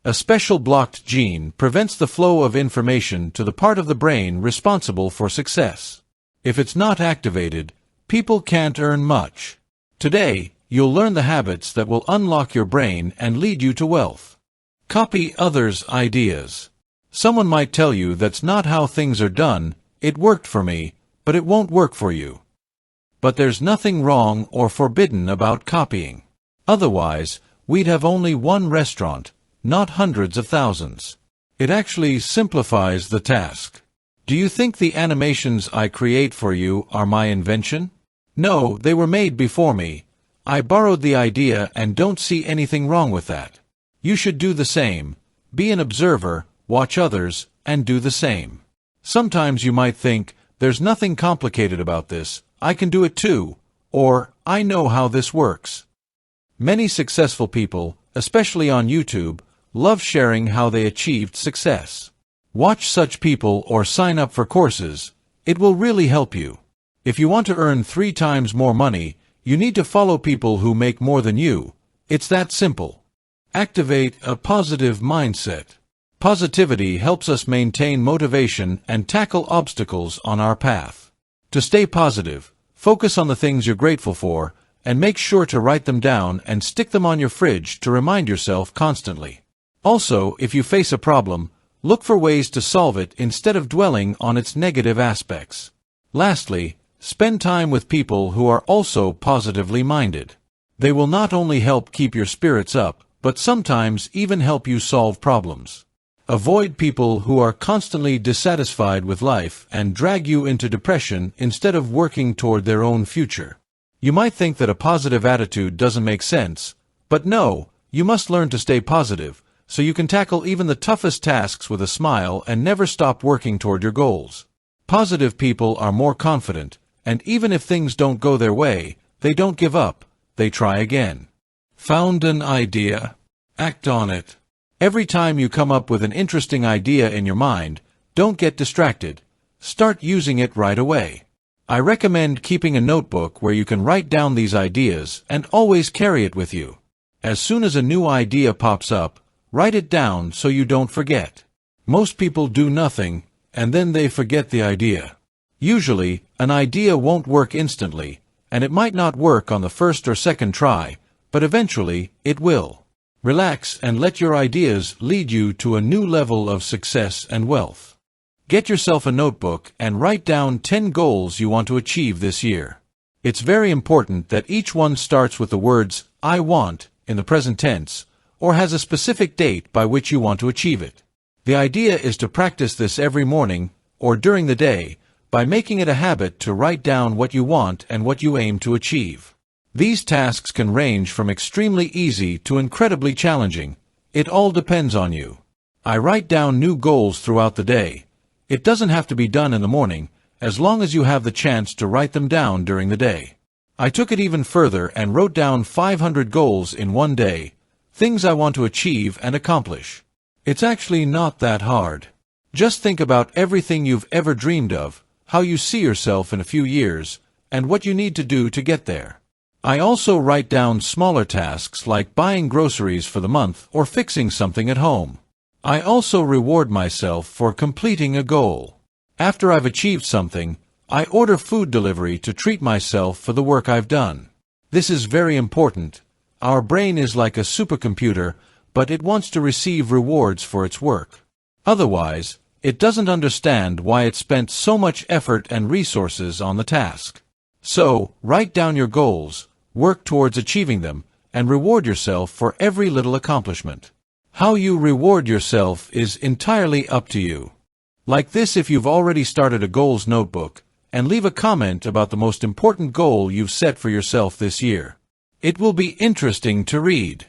A special blocked gene prevents the flow of information to the part of the brain responsible for success. If it's not activated, people can't earn much. Today, you'll learn the habits that will unlock your brain and lead you to wealth. Copy others' ideas. Someone might tell you that's not how things are done. It worked for me, but it won't work for you. But there's nothing wrong or forbidden about copying. Otherwise, we'd have only one restaurant, not hundreds of thousands. It actually simplifies the task. Do you think the animations I create for you are my invention? No, they were made before me. I borrowed the idea and don't see anything wrong with that. You should do the same. Be an observer, watch others, and do the same. Sometimes you might think, there's nothing complicated about this, I can do it too, or I know how this works. Many successful people, especially on YouTube, love sharing how they achieved success. Watch such people or sign up for courses. It will really help you. If you want to earn 3 times more money, you need to follow people who make more than you. It's that simple. Activate a positive mindset. Positivity helps us maintain motivation and tackle obstacles on our path. To stay positive, focus on the things you're grateful for, and make sure to write them down and stick them on your fridge to remind yourself constantly. Also, if you face a problem, look for ways to solve it instead of dwelling on its negative aspects. Lastly, spend time with people who are also positively minded. They will not only help keep your spirits up, but sometimes even help you solve problems. Avoid people who are constantly dissatisfied with life and drag you into depression instead of working toward their own future. You might think that a positive attitude doesn't make sense, but no, you must learn to stay positive, so you can tackle even the toughest tasks with a smile and never stop working toward your goals. Positive people are more confident, and even if things don't go their way, they don't give up, they try again. Found an idea? Act on it. Every time you come up with an interesting idea in your mind, don't get distracted. Start using it right away. I recommend keeping a notebook where you can write down these ideas and always carry it with you. As soon as a new idea pops up, write it down so you don't forget. Most people do nothing, and then they forget the idea. Usually, an idea won't work instantly, and it might not work on the first or second try, but eventually it will. Relax and let your ideas lead you to a new level of success and wealth. Get yourself a notebook and write down 10 goals you want to achieve this year. It's very important that each one starts with the words, I want, in the present tense, or has a specific date by which you want to achieve it. The idea is to practice this every morning, or during the day, by making it a habit to write down what you want and what you aim to achieve. These tasks can range from extremely easy to incredibly challenging. It all depends on you. I write down new goals throughout the day. It doesn't have to be done in the morning, as long as you have the chance to write them down during the day. I took it even further and wrote down 500 goals in one day, things I want to achieve and accomplish. It's actually not that hard. Just think about everything you've ever dreamed of, how you see yourself in a few years, and what you need to do to get there. I also write down smaller tasks like buying groceries for the month or fixing something at home. I also reward myself for completing a goal. After I've achieved something, I order food delivery to treat myself for the work I've done. This is very important. Our brain is like a supercomputer, but it wants to receive rewards for its work. Otherwise, it doesn't understand why it spent so much effort and resources on the task. So, write down your goals, work towards achieving them, and reward yourself for every little accomplishment. How you reward yourself is entirely up to you. Like this if you've already started a goals notebook, and leave a comment about the most important goal you've set for yourself this year. It will be interesting to read.